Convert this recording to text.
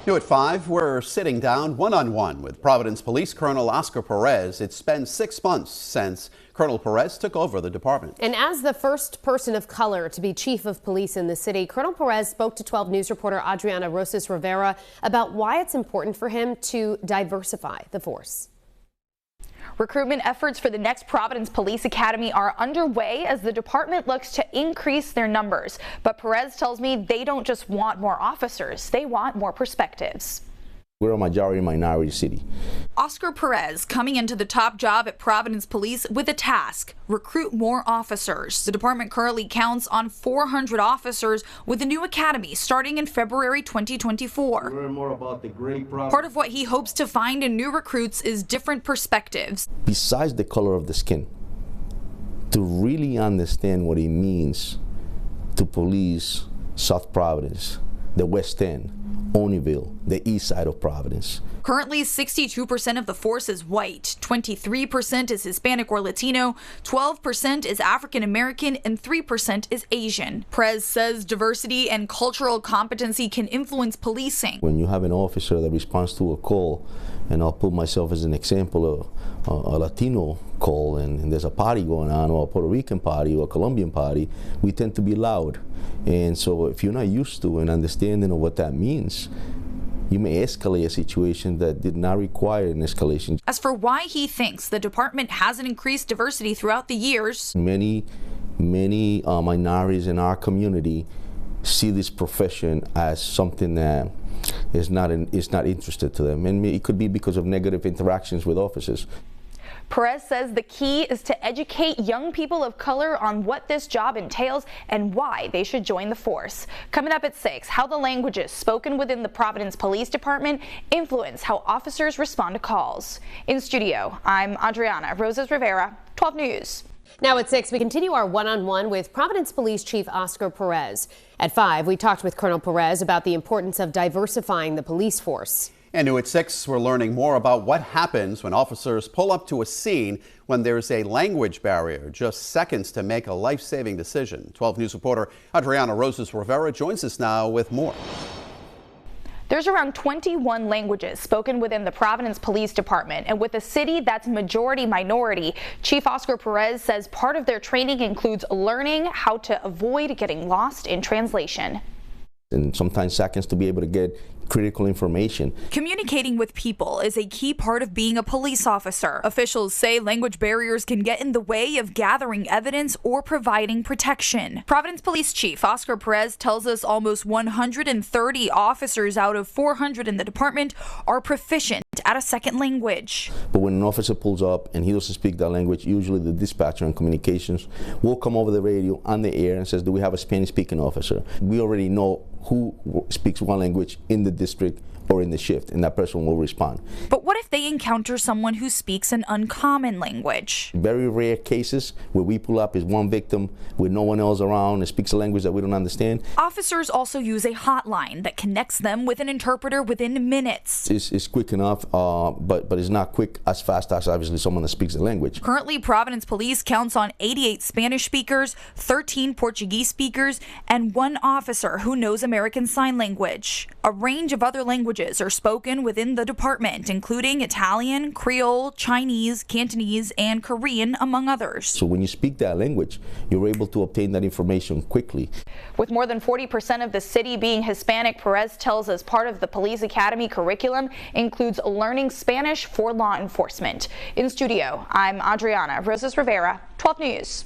New at 5, we're sitting down one-on-one with Providence Police Colonel Oscar Perez. It's been 6 months since Colonel Perez took over the department. And as the first person of color to be chief of police in the city, Colonel Perez spoke to 12 News reporter Adriana Rozas Rivera about why it's important for him to diversify the force. Recruitment efforts for the next Providence Police Academy are underway as the department looks to increase their numbers. But Perez tells me they don't just want more officers, they want more perspectives. We're a majority minority city. Oscar Perez coming into the top job at Providence Police with a task: recruit more officers. The department currently counts on 400 officers with a new academy starting in February 2024. Learn more about the great Part of what he hopes to find in new recruits is different perspectives. Besides the color of the skin, to really understand what it means to police South Providence, the West End, Olneyville, the east side of Providence. Currently, 62% of the force is white, 23% is Hispanic or Latino, 12% is African American, and 3% is Asian. Perez says diversity and cultural competency can influence policing. When you have an officer that responds to a call, and I'll put myself as an example, a Latino call, and there's a party going on, or a Puerto Rican party, or a Colombian party, we tend to be loud. And so if you're not used to and understanding of what that means, you may escalate a situation that did not require an escalation. As for why he thinks the department hasn't increased diversity throughout the years, many minorities in our community see this profession as something that is not interested to them, and it could be because of negative interactions with officers. Perez says the key is to educate young people of color on what this job entails and why they should join the force. Coming up at 6, how the languages spoken within the Providence Police Department influence how officers respond to calls. In studio, I'm Adriana Rozas Rivera, 12 News. Now at 6, we continue our one-on-one with Providence Police Chief Oscar Perez. At 5, we talked with Colonel Perez about the importance of diversifying the police force. And new at 6, we're learning more about what happens when officers pull up to a scene when there's a language barrier, just seconds to make a life-saving decision. 12 News reporter Adriana Rozas Rivera joins us now with more. There's around 21 languages spoken within the Providence Police Department, and with a city that's majority minority, Chief Oscar Perez says part of their training includes learning how to avoid getting lost in translation. And sometimes seconds to be able to get critical information. Communicating with people is a key part of being a police officer. Officials say language barriers can get in the way of gathering evidence or providing protection. Providence Police Chief Oscar Perez tells us almost 130 officers out of 400 in the department are proficient at a second language. But when an officer pulls up and he doesn't speak that language, usually the dispatcher and communications will come over the radio on the air and says, do we have a Spanish-speaking officer? We already know who speaks one language in the district or in the shift, and that person will respond. But what if they encounter someone who speaks an uncommon language? Very rare cases where we pull up is one victim with no one else around and speaks a language that we don't understand. Officers also use a hotline that connects them with an interpreter within minutes. It's quick enough, but it's not quick as fast as obviously someone that speaks the language. Currently, Providence Police counts on 88 Spanish speakers, 13 Portuguese speakers, and 1 officer who knows American Sign Language. A range of other languages are spoken within the department, including Italian, Creole, Chinese, Cantonese, and Korean, among others. So when you speak that language, you're able to obtain that information quickly. With more than 40% of the city being Hispanic, Perez tells us part of the Police Academy curriculum includes learning Spanish for law enforcement. In studio, I'm Adriana Rozas Rivera, 12 News.